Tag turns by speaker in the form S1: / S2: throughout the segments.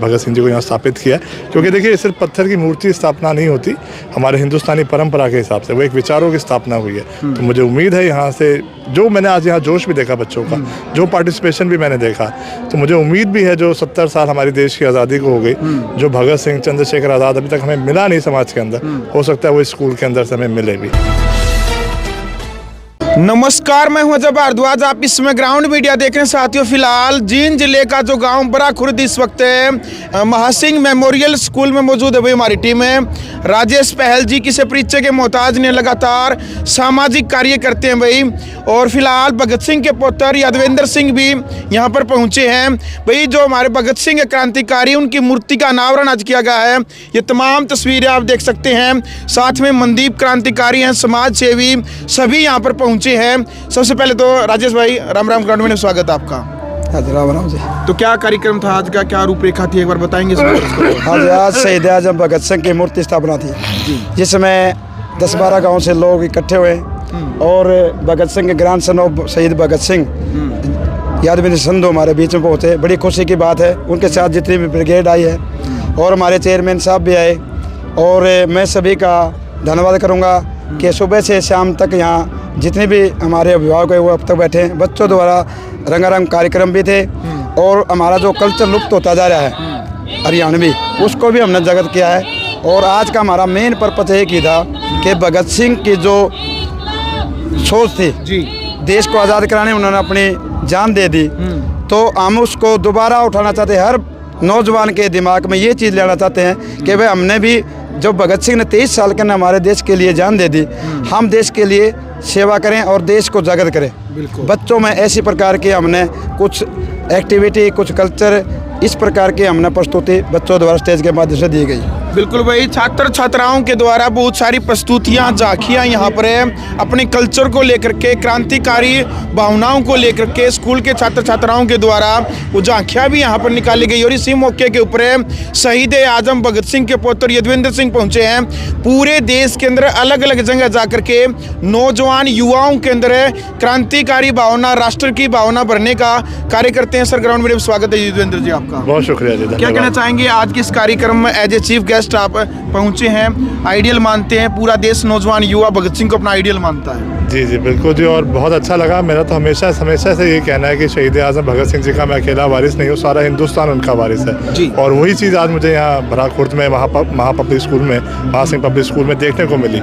S1: भगत सिंह जी को यहाँ स्थापित किया है। क्योंकि देखिए सिर्फ पत्थर की मूर्ति स्थापना नहीं होती, हमारे हिंदुस्तानी परंपरा के हिसाब से वो एक विचारों की स्थापना हुई है। तो मुझे उम्मीद है यहाँ से जो मैंने आज यहाँ जोश भी देखा बच्चों का, जो पार्टिसिपेशन भी मैंने देखा, तो मुझे उम्मीद भी है जो 70 साल हमारे देश की आज़ादी को हो गई, जो भगत सिंह चंद्रशेखर आज़ाद अभी तक हमें मिला नहीं समाज के अंदर, हो सकता है वो स्कूल के अंदर से हमें मिले भी।
S2: नमस्कार, मैं हूं अजय भारद्वाज। आप इसमें ग्राउंड मीडिया देख रहे हैं साथियों। फिलहाल जींद जिले का जो गांव बड़ा खुर्द इस वक्त महासिंह मेमोरियल स्कूल में मौजूद है भाई हमारी टीम है। राजेश पहल जी किसी परिचय के मोहताज ने, लगातार सामाजिक कार्य करते हैं भाई। और फिलहाल भगत सिंह के पुत्र यादवेंद्र सिंह भी यहाँ पर पहुँचे हैं भाई। जो हमारे भगत सिंह क्रांतिकारी, उनकी मूर्ति का अनावरण आज किया गया है। ये तमाम तस्वीरें आप देख सकते हैं। साथ में मनदीप क्रांतिकारी हैं, समाज सेवी, सभी यहाँ पर पहुँचे हैं। सबसे पहले तो राजेश भाई, राम राम, ग्राउंड में स्वागत है आपका।
S3: राम राम जी।
S2: तो क्या कार्यक्रम था आज का, क्या रूपरेखा थी, एक बार बताएंगे?
S3: आज शहीद आजम भगत सिंह की मूर्ति स्थापना थी, जिसमें 10-12 गांव से लोग इकट्ठे हुए और भगत सिंह के ग्रैंड सन ऑफ शहीद भगत सिंह यादवेंद्र संधू हमारे बीच में पहुँचे। बड़ी खुशी की बात है। उनके साथ जितनी भी ब्रिगेड आई है और हमारे चेयरमैन साहब भी आए, और मैं सभी का धन्यवाद करूँगा कि सुबह से शाम तक यहाँ जितने भी हमारे अभिभावक हैं वो अब तक बैठे हैं। बच्चों द्वारा रंगारंग कार्यक्रम भी थे, और हमारा जो कल्चर लुप्त होता जा रहा है हरियाणवी, उसको भी हमने जगत किया है। और आज का हमारा मेन पर्पस एक ही था कि भगत सिंह की जो सोच थी जी, देश को आज़ाद कराने उन्होंने अपनी जान दे दी, तो हम उसको दोबारा उठाना चाहते हैं। हर नौजवान के दिमाग में ये चीज़ लेना चाहते हैं कि भाई हमने भी, जो भगत सिंह ने 23 साल के ने हमारे देश के लिए जान दे दी, हम देश के लिए सेवा करें और देश को जागृत करें। बच्चों में ऐसी प्रकार की हमने कुछ एक्टिविटी, कुछ कल्चर, इस प्रकार की हमने प्रस्तुति बच्चों द्वारा स्टेज के माध्यम से दी गई।
S2: बिल्कुल भाई, छात्र छात्राओं के द्वारा बहुत सारी प्रस्तुतियां, झांकियां यहाँ पर है अपने कल्चर को लेकर के, क्रांतिकारी भावनाओं को लेकर के स्कूल के छात्र छात्राओं के द्वारा वो झांकियां भी यहाँ पर निकाली गई। और इसी मौके के ऊपर शहीद आजम भगत सिंह के पुत्र यादवेंद्र सिंह पहुँचे हैं। पूरे देश के अंदर अलग अलग जगह जा कर के नौजवान युवाओं के अंदर क्रांतिकारी भावना, राष्ट्र की भावना भरने का कार्य करते हैं। सर, ग्राउंड मीडिया में स्वागत है यादवेंद्र जी आपका।
S1: बहुत शुक्रिया जी।
S2: क्या कहना चाहेंगे आज के इस कार्यक्रम में? एज ए चीफ गेस्ट आप पहुंचे हैं, आइडियल मानते हैं, पूरा देश नौजवान युवा भगत सिंह को अपना आइडियल मानता है।
S1: जी जी बिल्कुल जी, और बहुत अच्छा लगा। मेरा तो हमेशा से ये कहना है कि शहीद आजम भगत सिंह जी का मैं अकेला वारिस नहीं हूँ, सारा हिंदुस्तान उनका वारिस है जी। और वही चीज़ आज मुझे यहाँ भरा खुर्द में महापब्लिक स्कूल में, महासिंह पब्लिक स्कूल में देखने को मिली।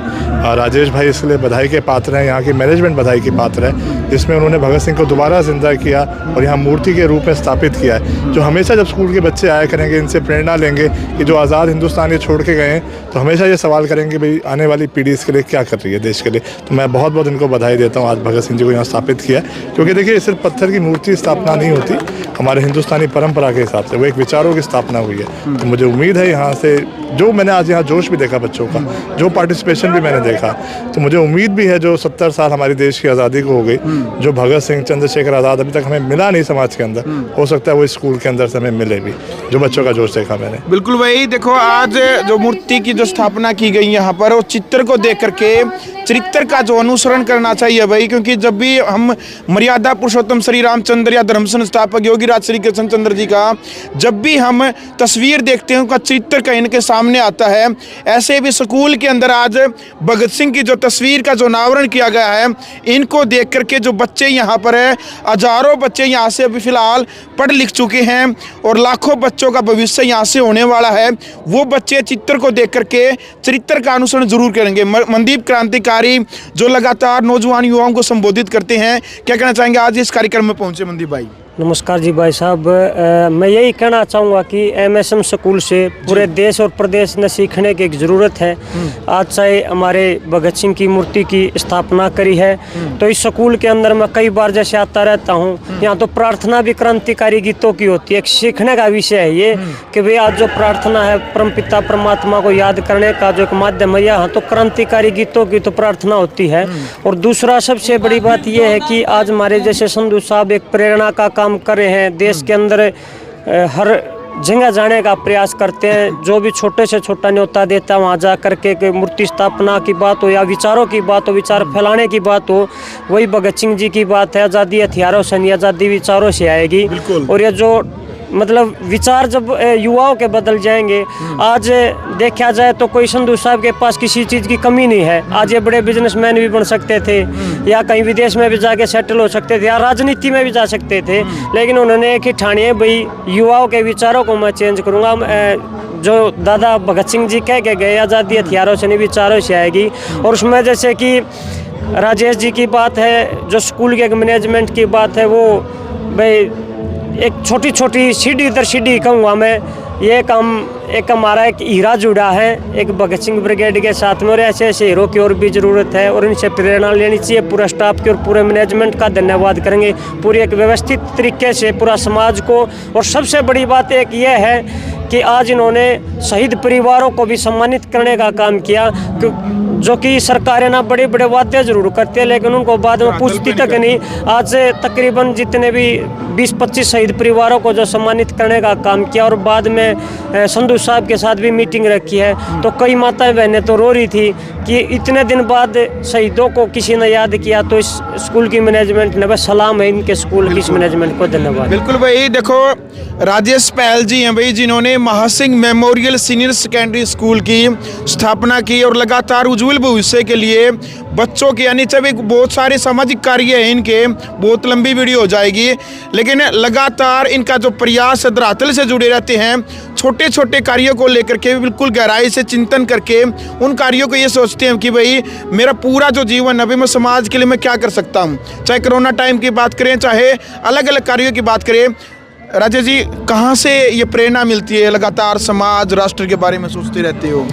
S1: राजेश भाई इसके लिए बधाई के पात्र हैं, यहाँ की मैनेजमेंट बधाई की पात्र है, जिसमें उन्होंने भगत सिंह को दोबारा जिंदा किया और यहाँ मूर्ति के रूप में स्थापित किया है। जो हमेशा जब स्कूल के बच्चे आया करेंगे, इनसे प्रेरणा लेंगे कि जो आज़ाद हिंदुस्तान ये छोड़ के गए हैं, तो हमेशा ये सवाल करेंगे भाई आने वाली पीढ़ी इसके लिए क्या कर रही है, देश के लिए। तो मैं बहुत बहुत इनको बधाई देता हूँ आज भगत सिंह जी को यहाँ स्थापित किया। क्योंकि देखिए सिर्फ पत्थर की मूर्ति स्थापना नहीं होती, हमारे हिंदुस्तानी परंपरा के हिसाब से वो एक विचारों की स्थापना हुई है। तो मुझे उम्मीद है यहाँ से जो मैंने आज यहाँ जोश भी देखा बच्चों का, जो पार्टिसिपेशन भी मैंने देखा, तो मुझे उम्मीद भी है जो 70 साल हमारे देश की आज़ादी को हो गई, जो भगत सिंह चंद्रशेखर आज़ाद अभी तक हमें मिला नहीं समाज के अंदर, हो सकता है वो स्कूल के अंदर से हमें मिले भी, जो बच्चों का जोश देखा मैंने।
S2: बिल्कुल भाई, देखो आज जो मूर्ति की जो स्थापना की गई यहाँ पर, वो चित्र को देख करके चरित्र का जो अनुसरण करना चाहिए भाई। क्योंकि जब भी हम मर्यादा पुरुषोत्तम श्री रामचंद्र या धर्म संस्थापक योगीराज श्री कृष्ण चंद्र जी का जब भी हम तस्वीर देखते हैं, उनका चित्र कहीं के सामने आता है। ऐसे भी स्कूल के अंदर आज भगत सिंह की जो तस्वीर का जो अनावरण किया गया है, इनको देख करके जो बच्चे यहाँ पर है, हजारों बच्चे यहाँ से अभी फिलहाल पढ़ लिख चुके हैं और लाखों बच्चों का भविष्य यहाँ से होने वाला है। वो बच्चे चित्र को देख करके चरित्र का अनुसरण जरूर करेंगे। मनदीप क्रांतिकारी जो लगातार नौजवान युवाओं को संबोधित करते हैं, क्या कहना चाहेंगे? आज इस कार्यक्रम में पहुंचे मनदीप भाई।
S4: नमस्कार जी भाई साहब, मैं यही कहना चाहूँगा कि एमएसएम स्कूल से पूरे देश और प्रदेश में सीखने की एक ज़रूरत है। आज से हमारे भगत सिंह की मूर्ति की स्थापना करी है, तो इस स्कूल के अंदर मैं कई बार जैसे आता रहता हूँ, यहाँ तो प्रार्थना भी क्रांतिकारी गीतों की होती है। एक सीखने का विषय है ये कि भाई आज जो प्रार्थना है परमपिता परमात्मा को याद करने का जो एक माध्यम है, यहाँ तो क्रांतिकारी गीतों की तो प्रार्थना होती है। और दूसरा सबसे बड़ी बात यह है कि आज हमारे जैसे संधू साहब एक प्रेरणा का काम कर रहे हैं, देश के अंदर हर जगह जाने का प्रयास करते हैं। जो भी छोटे से छोटा न्योता देता है वहाँ जा करके मूर्ति स्थापना की बात हो या विचारों की बात हो, विचार फैलाने की बात हो, वही भगत सिंह जी की बात है। आज़ादी हथियारों से नहीं, आज़ादी विचारों से आएगी। और ये जो मतलब विचार जब युवाओं के बदल जाएंगे। आज देखा जाए तो कोई संधू साहब के पास किसी चीज़ की कमी नहीं है। आज ये बड़े बिजनेसमैन भी बन सकते थे, या कहीं विदेश में भी जाके सेटल हो सकते थे, या राजनीति में भी जा सकते थे, लेकिन उन्होंने एक ही ठानी है, भाई युवाओं के विचारों को मैं चेंज करूँगा। जो दादा भगत सिंह जी कह के गए, आज़ादी हथियारों से नहीं विचारों से आएगी। और उसमें जैसे कि राजेश जी की बात है, जो स्कूल के मैनेजमेंट की बात है, वो भाई एक छोटी छोटी सीढ़ी दर सीढ़ी कहूँगा मैं, ये काम एक हमारा एक हीरा जुड़ा है एक भगत सिंह ब्रिगेड के साथ में, और ऐसे ऐसे हीरो की और भी ज़रूरत है, और इनसे प्रेरणा लेनी चाहिए। पूरा स्टाफ की और पूरे मैनेजमेंट का धन्यवाद करेंगे, पूरी एक व्यवस्थित तरीके से पूरा समाज को। और सबसे बड़ी बात एक ये है कि आज इन्होंने शहीद परिवारों को भी सम्मानित करने का काम किया, जो कि सरकारें ना बड़े बड़े वादे जरूर करते हैं, लेकिन उनको बाद में पूछती तक नहीं। आज तकरीबन जितने भी 20-25 शहीद परिवारों को जो सम्मानित करने का काम किया, और बाद में संधू साहब के साथ भी मीटिंग रखी है, तो कई माताएं बहनें तो रो रही थी कि इतने दिन बाद शहीदों को किसी ने याद किया। तो इस स्कूल की मैनेजमेंट ने बस सलाम है इनके स्कूल की मैनेजमेंट को, धन्यवाद।
S2: बिल्कुल भाई, देखो राजेश पहल जी हैं भाई, जिन्होंने Maha Singh memorial senior secondary school की स्थापना की, और लगातार उज्जवल भविष्य के लिए बच्चों के, यानी जब एक बहुत सारे सामाजिक कार्य हैं इनके, बहुत लंबी वीडियो हो जाएगी, लेकिन लगातार इनका जो प्रयास है धरातल से जुड़े रहते हैं। छोटे छोटे कार्यों को लेकर के बिल्कुल गहराई से चिंतन करके उन कार्यों को ये सोचते हैं कि भाई मेरा पूरा जो जीवन है मैं समाज के लिए मैं क्या कर सकता हूँ। चाहे कोरोना टाइम की बात करें, चाहे अलग अलग कार्यों की बात करें। राजेश जी, कहाँ से ये प्रेरणा मिलती है, लगातार समाज राष्ट्र के बारे में सोचते रहते हो?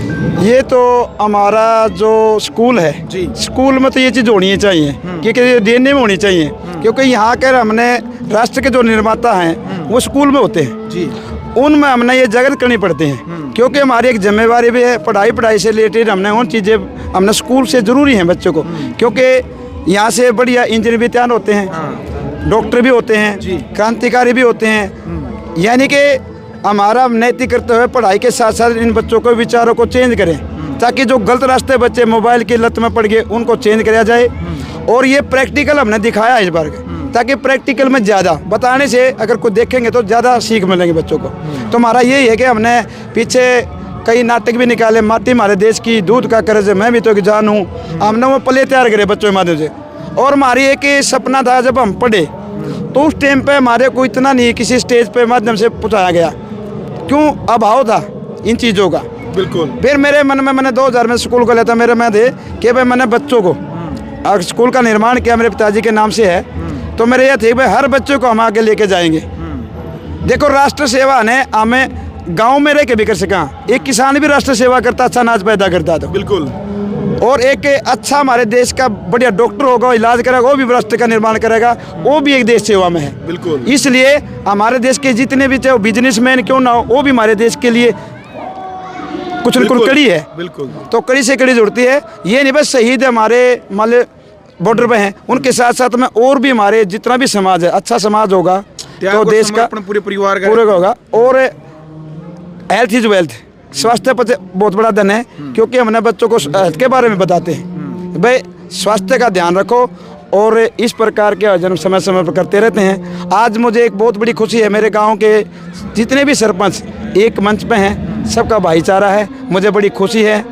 S3: ये तो हमारा जो स्कूल है जी, स्कूल में तो ये चीज़ होनी चाहिए, क्योंकि डीएनए में होनी चाहिए, क्योंकि यहाँ के हमने राष्ट्र के जो निर्माता हैं वो स्कूल में होते हैं जी, उनमें हमने ये जागृत करनी पड़ती हैं, क्योंकि हमारी एक जिम्मेवारी भी है। पढ़ाई से रिलेटेड हमने उन चीज़ें हमने स्कूल से ज़रूरी हैं बच्चों को, क्योंकि यहाँ से बढ़िया इंजीनियर भी तैयार होते हैं, डॉक्टर भी होते हैं, क्रांतिकारी भी होते हैं। यानी कि हमारा नैतिक कर्तव्य है पढ़ाई के साथ साथ इन बच्चों को विचारों को चेंज करें, ताकि जो गलत रास्ते बच्चे मोबाइल की लत में पड़ गए उनको चेंज किया जाए। और ये प्रैक्टिकल हमने दिखाया इस बार, ताकि प्रैक्टिकल में ज़्यादा बताने से अगर कोई देखेंगे तो ज़्यादा सीख मिलेंगे बच्चों को। तो हमारा यही है कि हमने पीछे कई नाटक भी निकाले, माटी हमारे देश की, दूध का कर्ज, मैं भी तो एक जान हूँ, हमने वो प्ले तैयार करे बच्चों के माध्यम से। और हमारी एक सपना था, जब हम पढ़े तो उस टाइम पे हमारे को इतना नहीं किसी स्टेज पे माध्यम से पहुँचाया गया, क्यों अभाव था इन चीज़ों का।
S2: बिल्कुल।
S3: फिर मेरे मन में, मैंने 2000 में स्कूल को लेता, मेरे में थे कि भाई मैंने बच्चों को अगर स्कूल का निर्माण किया मेरे पिताजी के नाम से है, तो मेरे ये थे भाई हर बच्चे को हम आगे लेके जाएंगे। देखो राष्ट्र सेवा ने हमें गाँव में रह के भी कर सका, एक किसान भी राष्ट्र सेवा करता, अच्छा अनाज पैदा करता था।
S2: बिल्कुल।
S3: और एक अच्छा हमारे देश का बढ़िया डॉक्टर होगा, इलाज करेगा, वो भी राष्ट्र का निर्माण करेगा, वो भी एक देश सेवा में है।
S2: बिल्कुल।
S3: इसलिए हमारे देश के जितने भी चाहे बिजनेसमैन क्यों ना हो, वो भी हमारे देश के लिए कुछ न कुछ कड़ी है।
S2: बिल्कुल।
S3: तो कड़ी से कड़ी जुड़ती है। ये नहीं बस शहीद हमारे मान लो बॉर्डर पे हैं, उनके साथ साथ में और भी हमारे जितना भी समाज है, अच्छा समाज होगा तो देश का
S2: पूरे परिवार का
S3: पूरे होगा। और हेल्थ इज वेल्थ, स्वास्थ्य पर बहुत बड़ा धन है, क्योंकि हमने बच्चों को हेल्थ के बारे में बताते हैं, भाई स्वास्थ्य का ध्यान रखो, और इस प्रकार के आयोजन समय समय पर करते रहते हैं। आज मुझे एक बहुत बड़ी खुशी है, मेरे गांव के जितने भी सरपंच एक मंच पे हैं, सबका भाईचारा है। मुझे बड़ी खुशी है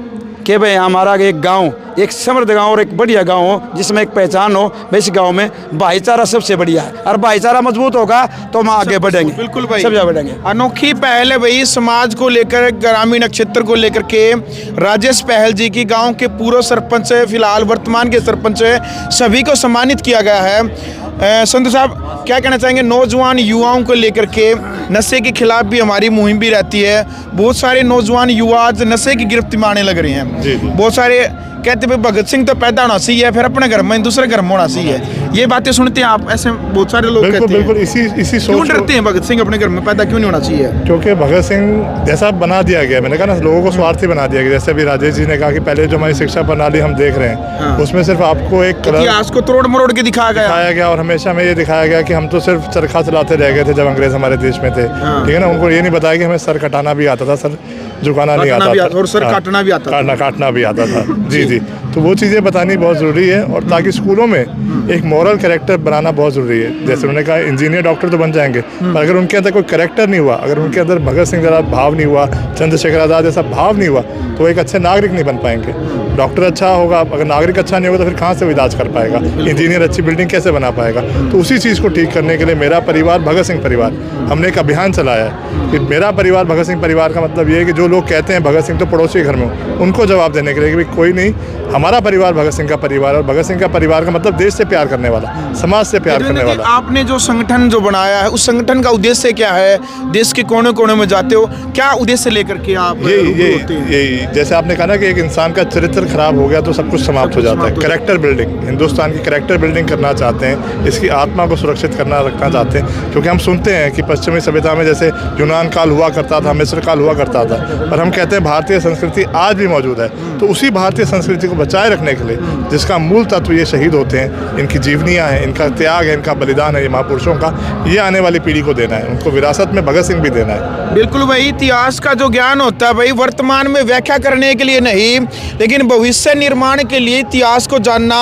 S3: कि भाई हमारा एक गांव, एक समृद्ध गांव और एक बढ़िया गांव हो, जिसमें एक पहचान हो, इस गांव में भाईचारा सबसे बढ़िया है, और भाईचारा मजबूत होगा तो हम आगे बढ़ेंगे।
S2: बिल्कुल भाई,
S3: सब जगह बढ़ेंगे।
S2: अनोखी पहल है भाई, समाज को लेकर, ग्रामीण क्षेत्र को लेकर के। राजेश पहल जी की गांव के पूर्व सरपंच है, फिलहाल वर्तमान के सरपंच है, सभी को सम्मानित किया गया है। संधू साहब, क्या कहना चाहेंगे नौजवान युवाओं को लेकर के? नशे के खिलाफ भी हमारी मुहिम भी रहती है, बहुत सारे नौजवान युवा आज नशे की गिरफ्त में आने लग रहे हैं।
S1: जी।
S2: बहुत सारे कहते भाई भगत सिंह तो पैदा होना चाहिए, फिर अपने घर में दूसरे घर में होना चाहिए। ये बातें सुनते हैं आप, ऐसे बहुत सारे लोग कहते हैं।
S1: बिल्कुल इसी सोच
S2: क्यों डरते हैं भगत सिंह अपने घर में पैदा क्यों नहीं होना चाहिए?
S1: क्योंकि भगत सिंह जैसा बना दिया गया, मैंने कहा ना, लोगों को स्वार्थी बना दिया गया। जैसे अभी राजेश जी ने कहा कि पहले जो हमारी शिक्षा प्रणाली हम देख रहे हैं, उसमें सिर्फ आपको एक
S2: इतिहास को तोड़ मरोड़ के दिखाया गया,
S1: और हमेशा में ये दिखाया गया कि हम तो सिर्फ चरखा चलाते रह गए थे जब अंग्रेज हमारे देश में थे। ठीक है ना, उनको ये नहीं बताया कि हमें सर कटाना भी आता था, सर झुकाना नहीं आता था,
S2: और सर काटना भी आता था।
S1: काटना भी आता था। जी। तो वो चीज़ें बतानी बहुत ज़रूरी है, और ताकि स्कूलों में एक मॉरल कैरेक्टर बनाना बहुत ज़रूरी है। जैसे उन्होंने कहा इंजीनियर डॉक्टर तो बन जाएंगे, पर अगर उनके अंदर कोई कैरेक्टर नहीं हुआ, अगर उनके अंदर भगत सिंह जैसा भाव नहीं हुआ, चंद्रशेखर आज़ाद जैसा भाव नहीं हुआ, तो एक अच्छे नागरिक नहीं बन पाएंगे। डॉक्टर अच्छा होगा, अगर नागरिक अच्छा नहीं होगा तो फिर कहाँ से वो इलाज कर पाएगा, इंजीनियर अच्छी बिल्डिंग कैसे बना पाएगा। तो उसी चीज़ को ठीक करने के लिए मेरा परिवार भगत सिंह परिवार, हमने एक अभियान चलाया है कि मेरा परिवार भगत सिंह परिवार का मतलब ये है कि जो लोग कहते हैं भगत सिंह तो पड़ोसी घर में हो, उनको जवाब देने के लिए कि भाई कोई नहीं, हमारा परिवार भगत सिंह का परिवार, और भगत सिंह का परिवार का मतलब देश से प्यार करने वाला, समाज से प्यार करने वाला।
S2: आपने जो संगठन जो बनाया है, उस संगठन का उद्देश्य क्या है? देश के कोने कोने में जाते हो, क्या उद्देश्य लेकर के आप
S1: यही जैसे आपने कहा ना कि एक इंसान का चरित्र खराब हो गया तो सब कुछ समाप्त हो जाता है। कैरेक्टर बिल्डिंग, हिंदुस्तान की कैरेक्टर बिल्डिंग करना चाहते हैं, इसकी आत्मा को सुरक्षित रखना चाहते हैं। क्योंकि हम सुनते हैं कि पश्चिमी सभ्यता में जैसे यूनान काल हुआ करता था, मिस्र काल हुआ करता था, पर हम कहते हैं भारतीय संस्कृति आज भी मौजूद है। तो उसी भारतीय संस्कृति को बचाए रखने के लिए, जिसका मूल तत्व ये शहीद होते हैं, इनकी जीवनियाँ हैं, इनका त्याग है, इनका बलिदान है, ये महापुरुषों का, ये आने वाली पीढ़ी को देना है, उनको विरासत में भगत सिंह भी देना है।
S2: बिल्कुल भाई, इतिहास का जो ज्ञान होता है भाई, वर्तमान में व्याख्या करने के लिए नहीं, लेकिन भविष्य निर्माण के लिए इतिहास को जानना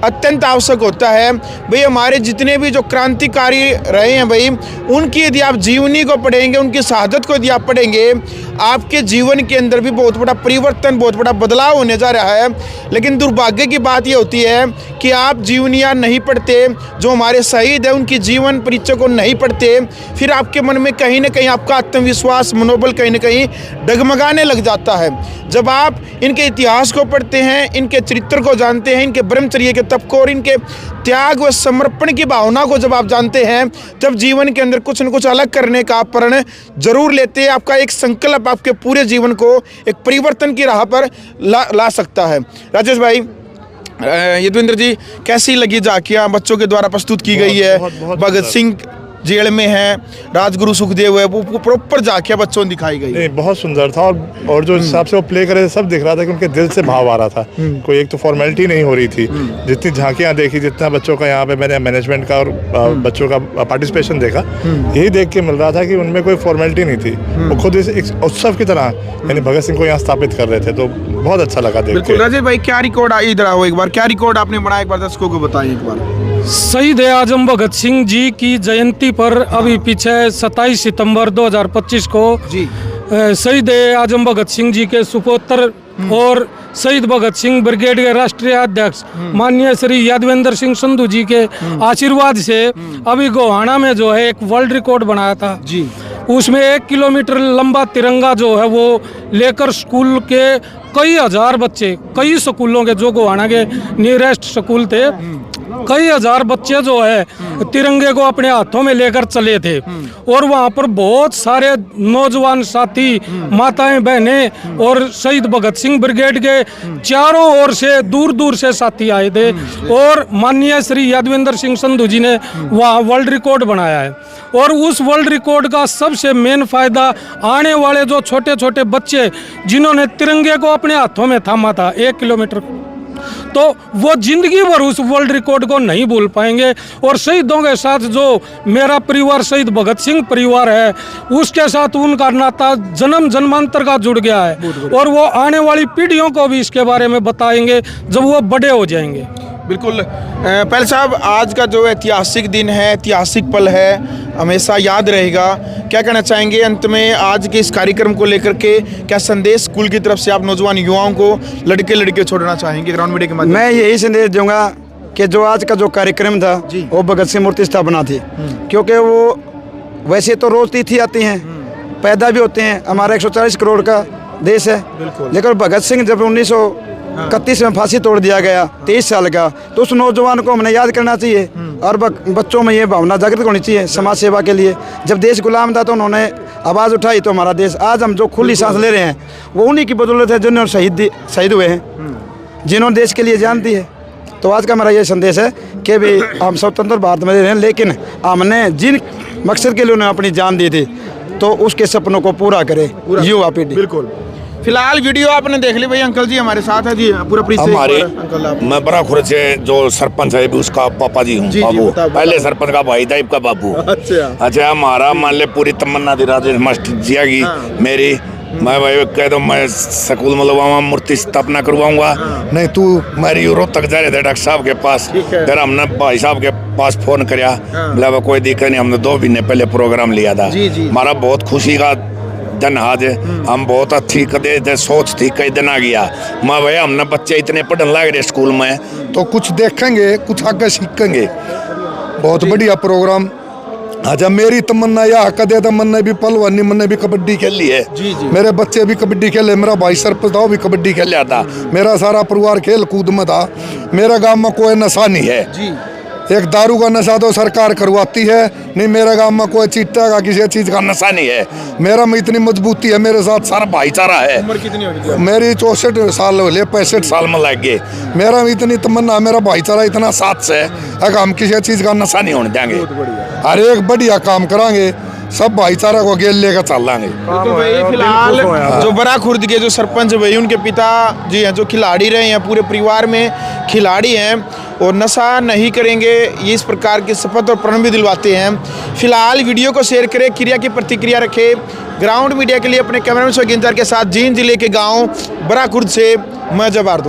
S2: अत्यंत आवश्यक होता है। भाई हमारे जितने भी जो क्रांतिकारी रहे हैं भाई, उनकी यदि आप जीवनी को पढ़ेंगे, उनकी शहादत को यदि आप पढ़ेंगे, आपके जीवन के अंदर भी बहुत बड़ा परिवर्तन, बहुत बड़ा बदलाव होने जा रहा है। लेकिन दुर्भाग्य की बात ये होती है कि आप जीवनियाँ नहीं पढ़ते, जो हमारे शहीद है उनकी जीवन परिचय को नहीं पढ़ते, फिर आपके मन में कहीं ना कहीं आपका आत्मविश्वास, मनोबल कहीं ना कहीं डगमगाने लग जाता है। जब आप इनके इतिहास को पढ़ते हैं, इनके चरित्र को जानते हैं, इनके ब्रह्मचर्य के तप को और इनके त्याग व समर्पण की भावना को जब आप जानते हैं, तब जीवन के अंदर कुछ न कुछ अलग करने का प्रण जरूर लेते हैं। आपका एक संकल्प आपके पूरे जीवन को एक परिवर्तन की राह पर ला सकता है। राजेश भाई, यदुविंद्र जी, कैसी लगी झांकियाँ बच्चों के द्वारा प्रस्तुत की गई है? भगत सिंह जेल में है, राजगुरु सुखदेव है, वो प्रॉपर झांकियाँ बच्चों ने दिखाई गई।
S1: नहीं, बहुत सुंदर था, और जो हिसाब से वो प्ले करे सब दिख रहा था कि उनके दिल से भाव आ रहा था। कोई एक तो फॉर्मेलिटी नहीं हो रही थी। जितनी झांकियाँ देखी, जितना बच्चों का यहाँ पे मैंने मैनेजमेंट का और बच्चों का पार्टिसिपेशन देखा, यही देख के मिल रहा था कि उनमें कोई फॉर्मेलिटी नहीं थी। वो खुद एक उत्सव की तरह यानी भगत सिंह को यहाँ स्थापित कर रहे थे, तो बहुत अच्छा लगा देख के।
S2: राजेश भाई, क्या रिकॉर्ड इधर आओ एक बार, क्या रिकॉर्ड आपने बनाया, एक बार दर्शकों को बताइए एक बार।
S5: शहीद आजम भगत सिंह जी की जयंती पर अभी पीछे 27 सितंबर 2025 को
S2: जी
S5: शहीद आजम भगत सिंह जी के सुपुत्र और शहीद भगत सिंह ब्रिगेड के राष्ट्रीय अध्यक्ष माननीय श्री यादवेंद्र सिंह संधू जी के आशीर्वाद से अभी गोहाना में जो है एक वर्ल्ड रिकॉर्ड बनाया था
S2: जी।
S5: उसमें 1 किलोमीटर लंबा तिरंगा जो है वो लेकर स्कूल के कई हजार बच्चे, कई स्कूलों के, जो गोहाना के नियरेस्ट स्कूल थे, कई हजार बच्चे जो है तिरंगे को अपने हाथों में लेकर चले थे। और वहाँ पर बहुत सारे नौजवान साथी, माताएं, बहनें और शहीद भगत सिंह ब्रिगेड के चारों ओर से, दूर दूर से साथी आए थे। और माननीय श्री यादवेंद्र सिंह संधू जी ने वहाँ वर्ल्ड रिकॉर्ड बनाया है। और उस वर्ल्ड रिकॉर्ड का सबसे मेन फायदा आने वाले जो छोटे छोटे बच्चे जिन्होंने तिरंगे को अपने हाथों में थामा था 1 किलोमीटर, तो वो जिंदगी भर उस वर्ल्ड रिकॉर्ड को नहीं भूल पाएंगे। और शहीदों के साथ जो मेरा परिवार शहीद भगत सिंह परिवार है, उसके साथ उनका नाता जन्म जन्मांतर का जुड़ गया है। और वो आने वाली पीढ़ियों को भी इसके बारे में बताएंगे जब वो बड़े हो जाएंगे।
S2: बिल्कुल। पहले साहब, आज का जो ऐतिहासिक दिन है, ऐतिहासिक पल है, हमेशा याद रहेगा। क्या कहना चाहेंगे अंत में आज के इस कार्यक्रम को लेकर के? क्या संदेश स्कूल की तरफ से आप नौजवान युवाओं को, लड़के लड़के छोड़ना चाहेंगे ग्राउंड मीडिया के माध्यम?
S3: मैं यही संदेश दूंगा कि जो आज का जो कार्यक्रम था वो भगत सिंह मूर्ति स्थापना थी। क्योंकि वो वैसे तो रोज तिथि आती हैं, पैदा भी होते हैं, हमारा 140 करोड़ का देश है, लेकिन भगत सिंह जब 1931 में फांसी तोड़ दिया गया 23 साल का, तो उस नौजवान को हमने याद करना चाहिए। और बच्चों में ये भावना जागृत होनी चाहिए समाज सेवा के लिए। जब देश गुलाम था तो उन्होंने आवाज़ उठाई, तो हमारा देश आज हम जो खुली सांस ले रहे हैं वो उन्हीं की बदौलत है जिन्होंने शहीद हुए हैं, जिन्होंने देश के लिए जान दी है। तो आज का मेरा ये संदेश है कि भी हम स्वतंत्र भारत में रह रहे हैं, लेकिन हमने जिन मकसद के लिए उन्होंने अपनी जान दी थी, तो उसके सपनों को पूरा करे युवा पीढ़ी।
S2: बिल्कुल। फिलहाल वीडियो आपने देख ली भाई, अंकल जी हमारे साथ है जी, पूरा
S6: हमारे मैं बड़ा खुश से जो सरपंच है उसका पापा जी हूँ, बाबू पहले सरपंच का भाई था, का बाबू। अच्छा, हमारा मान ले पूरी तमन्ना थी राजेश मास्टर जी की, मेरी मैं भाई कह दो मैं स्कूल में लगवाऊंगा, मूर्ति स्थापना करवाऊंगा। नहीं तू मेरी रोहतक जा रहे थे डॉक्टर साहब के पास, फिर हमने भाई साहब के पास फोन कराया, बोला कोई दिक्कत नहीं, हमने 2 महीने पहले प्रोग्राम लिया था। हमारा बहुत खुशी का दिन आज, हम बहुत अच्छी कदे थे, सोच थी कई दिन आ गया। मैं भैया हमने बच्चे इतने पढ़ने लग रहे स्कूल में,
S7: तो कुछ देखेंगे, कुछ आगे सीखेंगे। बहुत बढ़िया प्रोग्राम। अच्छा मेरी तमन्ना यह कदे तमन्ना भी पहलवानी, मैंने भी कबड्डी खेली है। मेरे बच्चे भी कबड्डी खेले, मेरा भाई सरपंच था वो भी कबड्डी खेल लिया था, मेरा सारा परिवार खेल कूद में था। मेरे गांव में कोई नशा नहीं है। एक दारू का नशा तो सरकार करवाती है, नहीं मेरे गांव में कोई चिट्टा का किसी चीज का नशा नहीं है। मेरा में इतनी मजबूती है, मेरे साथ सारा भाईचारा है।
S2: उम्र कितनी होगी?
S7: मेरी 64 साल हो ले, 65 साल में लग गए। मेरा में इतनी तमन्ना, मेरा भाईचारा इतना साथ से अगर हम किसी चीज का नशा नहीं होने देंगे, हर एक बढ़िया काम करांगे, सब भाईचारा को गेल लेकर चल लेंगे।
S2: तो भाई फिलहाल जो बड़ा खुर्द के जो सरपंच भाई, उनके पिता जी हैं जो खिलाड़ी रहे हैं, पूरे परिवार में खिलाड़ी हैं और नशा नहीं करेंगे, ये इस प्रकार की शपथ और प्रण भी दिलवाते हैं। फिलहाल वीडियो को शेयर करें, क्रिया की प्रतिक्रिया रखें। ग्राउंड मीडिया के लिए अपने कैमरामैन सोगिंदर के साथ जींद जिले के गाँव बड़ा खुर्द से मैं जवार।